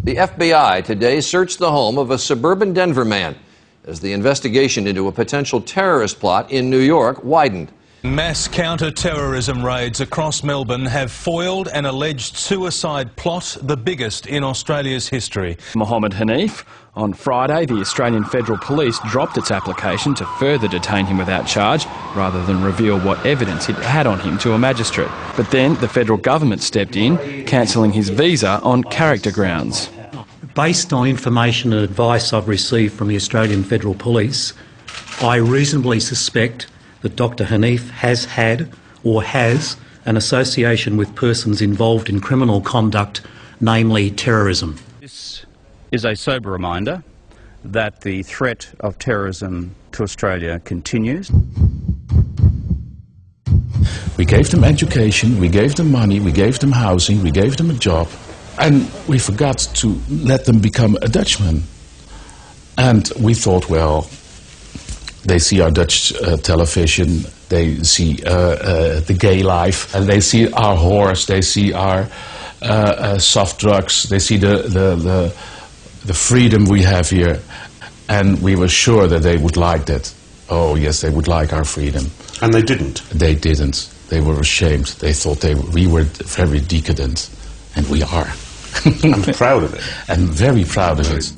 The FBI today searched the home of a suburban Denver man as the investigation into a potential terrorist plot in New York widened. Mass counter-terrorism raids across Melbourne have foiled an alleged suicide plot, the biggest in Australia's history. Mohammed Hanif. On Friday, the Australian Federal Police dropped its application to further detain him without charge, rather than reveal what evidence it had on him to a magistrate. But then the federal government stepped in, cancelling his visa on character grounds. Based on information and advice I've received from the Australian Federal Police, I reasonably suspect that Dr. Hanif has had or has an association with persons involved in criminal conduct, namely terrorism. This is a sober reminder that the threat of terrorism to Australia continues. We gave them education, we gave them money, we gave them housing, we gave them a job, and we forgot to let them become a Dutchman. And we thought, well, they see our Dutch television, they see the gay life, and they see our whores, they see our soft drugs, they see the freedom we have here. And we were sure that they would like that. Oh yes, they would like our freedom. And they didn't? They didn't. They were ashamed. They thought we were very decadent. And we are. I'm proud of it. And very proud of it.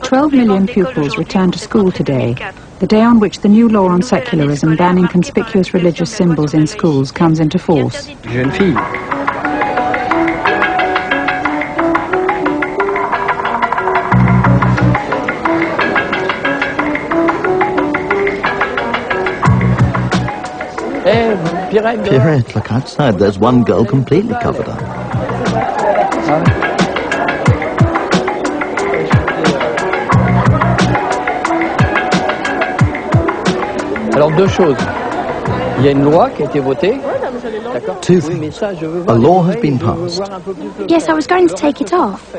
12 million pupils returned to school today, the day on which the new law on secularism banning conspicuous religious symbols in schools comes into force. Jeune fille. Pierrette, look outside. There's one girl completely covered up. Alors deux choses. Il y a une loi qui a été votée. Two things. A law has been passed. Yes, I was going to take it off.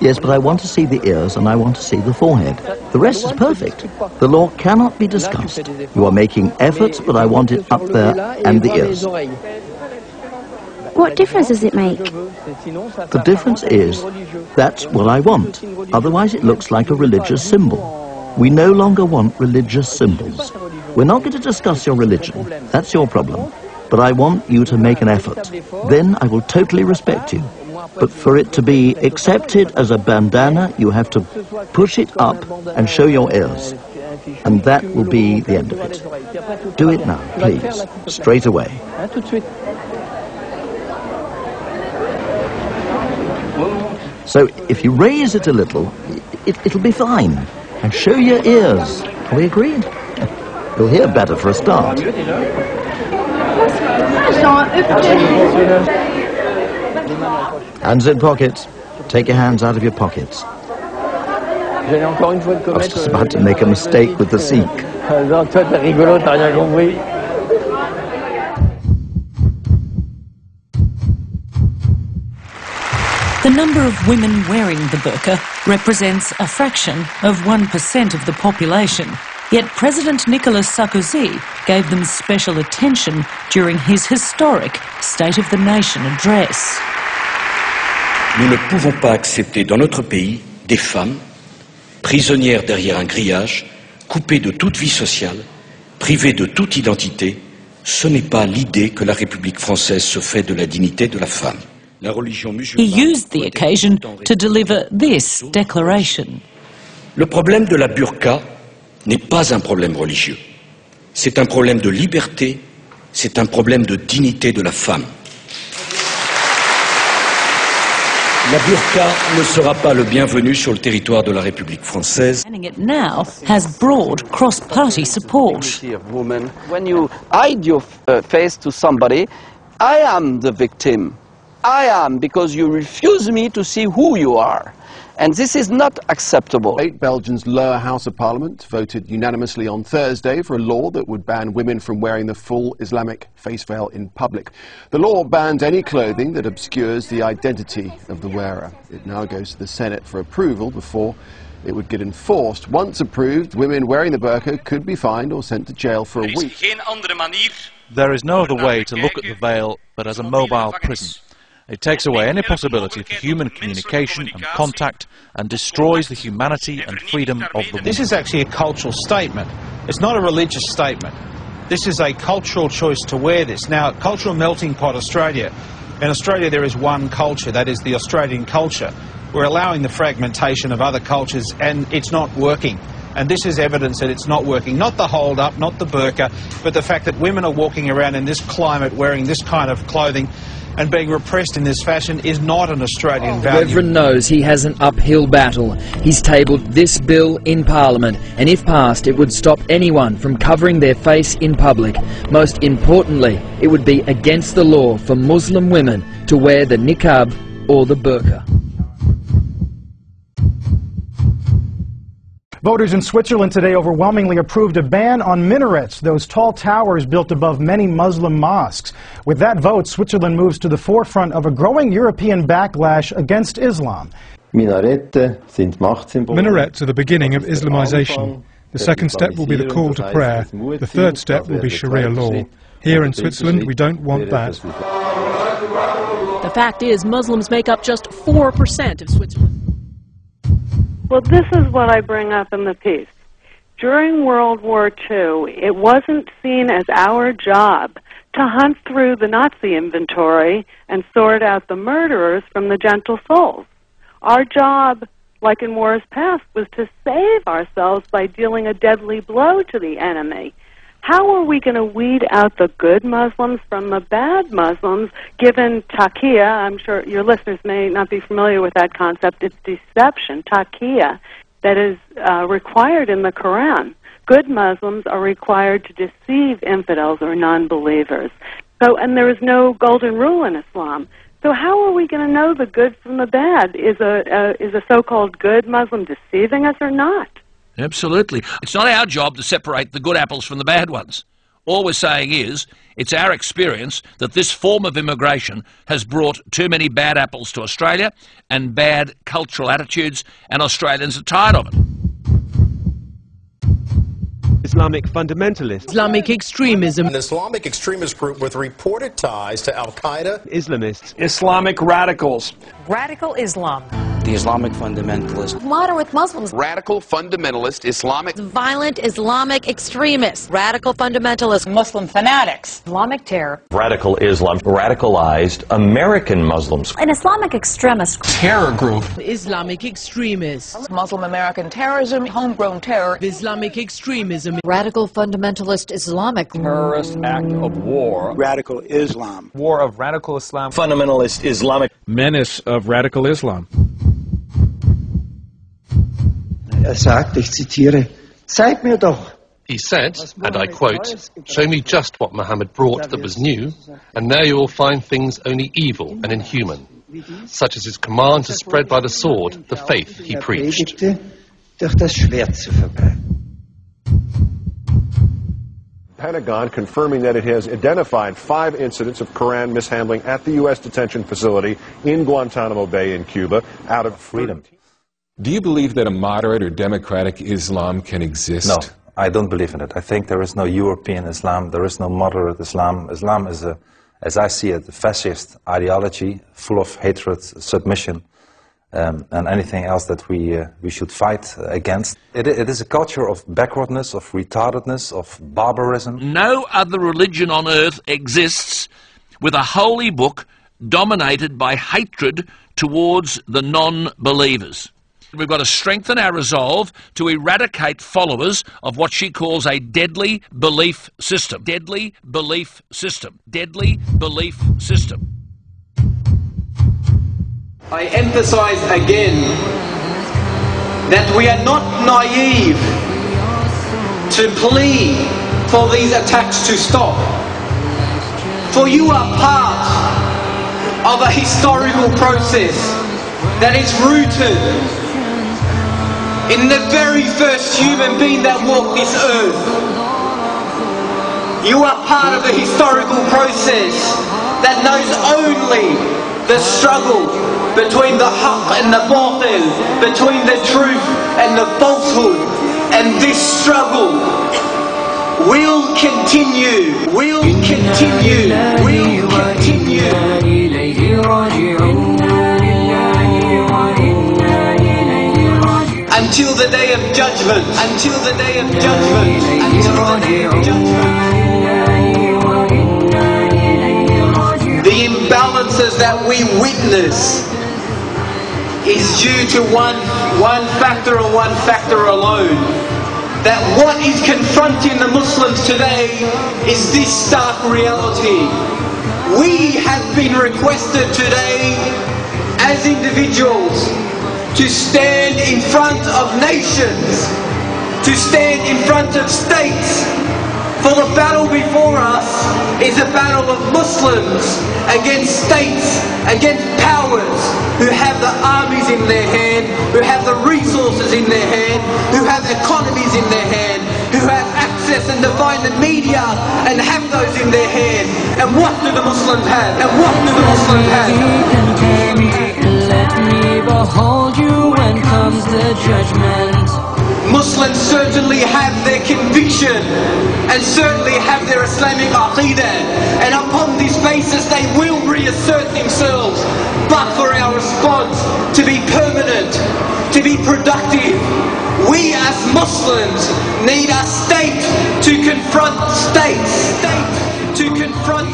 Yes, but I want to see the ears and I want to see the forehead. The rest is perfect. The law cannot be discussed. You are making efforts, but I want it up there and the ears. What difference does it make? The difference is, that's what I want. Otherwise it looks like a religious symbol. We no longer want religious symbols. We're not going to discuss your religion. That's your problem. But I want you to make an effort. Then I will totally respect you. But for it to be accepted as a bandana, you have to push it up and show your ears. And that will be the end of it. Do it now, please. Straight away. So if you raise it a little, it'll be fine. And show your ears. Are we agreed? You'll hear better for a start. Hands in pockets. Take your hands out of your pockets. I was just about to make a mistake with the Sikh. The number of women wearing the burqa represents a fraction of 1% of the population. Yet President Nicolas Sarkozy gave them special attention during his historic State of the Nation address. Nous ne pouvons pas accepter dans notre pays des femmes prisonnières derrière un grillage, coupées de toute vie sociale, privées de toute identité. Ce n'est pas l'idée que la République française se fait de la dignité de la femme. La religion musulmane. He used the occasion to deliver this declaration. Le problème de la burqa n'est pas un problème religieux. C'est un problème de liberté, c'est un problème de dignité de la femme. La burqa ne sera pas le bienvenu sur le territoire de la République française. It now has broad cross-party support. When you hide your face to somebody, I am the victim. I am, because you refuse me to see who you are. And this is not acceptable. 8 Belgians' lower house of parliament voted unanimously on Thursday for a law that would ban women from wearing the full Islamic face veil in public. The law bans any clothing that obscures the identity of the wearer. It now goes to the Senate for approval before it would get enforced. Once approved, women wearing the burqa could be fined or sent to jail for a week. Geen andere manier There is no other way to look at the veil but as a mobile prison. It takes away any possibility for human communication and contact and destroys the humanity and freedom of the woman. This is actually a cultural statement. It's not a religious statement. This is a cultural choice to wear this. Now, cultural melting pot Australia. In Australia there is one culture, that is the Australian culture. We're allowing the fragmentation of other cultures and it's not working. And this is evidence that it's not working. Not the hold-up, not the burqa, but the fact that women are walking around in this climate wearing this kind of clothing and being repressed in this fashion is not an Australian value. Reverend knows he has an uphill battle. He's tabled this bill in Parliament, and if passed, it would stop anyone from covering their face in public. Most importantly, it would be against the law for Muslim women to wear the niqab or the burqa. Voters in Switzerland today overwhelmingly approved a ban on minarets, those tall towers built above many Muslim mosques. With that vote, Switzerland moves to the forefront of a growing European backlash against Islam. Minarets are the beginning of Islamization. The second step will be the call to prayer. The third step will be Sharia law. Here in Switzerland, we don't want that. The fact is, Muslims make up just 4% of Switzerland. Well, this is what I bring up in the piece. During World War II, it wasn't seen as our job to hunt through the Nazi inventory and sort out the murderers from the gentle souls. Our job, like in wars past, was to save ourselves by dealing a deadly blow to the enemy. How are we going to weed out the good Muslims from the bad Muslims, given taqiyya? I'm sure your listeners may not be familiar with that concept. It's deception, taqiyya, that is required in the Quran. Good Muslims are required to deceive infidels or non-believers. And there is no golden rule in Islam. So how are we going to know the good from the bad? Is a so-called good Muslim deceiving us or not? Absolutely. It's not our job to separate the good apples from the bad ones. All we're saying is it's our experience that this form of immigration has brought too many bad apples to Australia and bad cultural attitudes, and Australians are tired of it. Islamic fundamentalists. Islamic extremism. An Islamic extremist group with reported ties to Al-Qaeda. Islamists. Islamic radicals. Radical Islam. The Islamic fundamentalists. Moderate Muslims. Radical fundamentalist Islamic. Violent Islamic extremists. Radical fundamentalists. Muslim fanatics. Islamic terror. Radical Islam. Radicalized American Muslims. An Islamic extremist. Terror group. Islamic extremists. Muslim American terrorism. Homegrown terror. Islamic extremism. Radical fundamentalist Islamic. Terrorist act of war. Radical Islam. War of radical Islam. Fundamentalist Islamic. Menace of radical Islam. Sagt, ich zitiere, zeig mir doch. He said, and I quote, "Show me just what Muhammad brought that was new, and there you will find things only evil and inhuman, such as his command to spread by the sword the faith he preached." Pentagon confirming that it has identified 5 incidents of Quran mishandling at the U.S. detention facility in Guantanamo Bay in Cuba out of freedom. Do you believe that a moderate or democratic Islam can exist? No, I don't believe in it. I think there is no European Islam, there is no moderate Islam. Islam is, as I see it, a fascist ideology full of hatred, submission, and anything else that we should fight against. It is a culture of backwardness, of retardedness, of barbarism. No other religion on earth exists with a holy book dominated by hatred towards the non-believers. We've got to strengthen our resolve to eradicate followers of what she calls a deadly belief system. Deadly belief system. Deadly belief system. I emphasize again that we are not naive to plea for these attacks to stop. For you are part of a historical process that is rooted in the very first human being that walked this earth. You are part of a historical process that knows only the struggle between the haqq and the batil, between the truth and the falsehood. And this struggle We'll continue. We'll continue. We'll continue. Until the day of judgment. Until the day of judgment. Until the day of judgment. The imbalances that we witness is due to one factor and one factor alone. That what is confronting the Muslims today is this stark reality. We have been requested today as individuals to stand in front of nations, to stand in front of states. For the battle before us is a battle of Muslims against states, against powers who have the armies in their hand, who have the resources in their hand, who have economies in their hand, who have access and define the media and have those in their hand. And what do the Muslims have? And what do the Muslims have? Let me behold you when comes the judgment. Muslims certainly have their conviction and certainly have their Islamic aqidah, and upon this basis they will reassert themselves, but for our response to be permanent, to be productive, we as Muslims need a state to confront states, to confront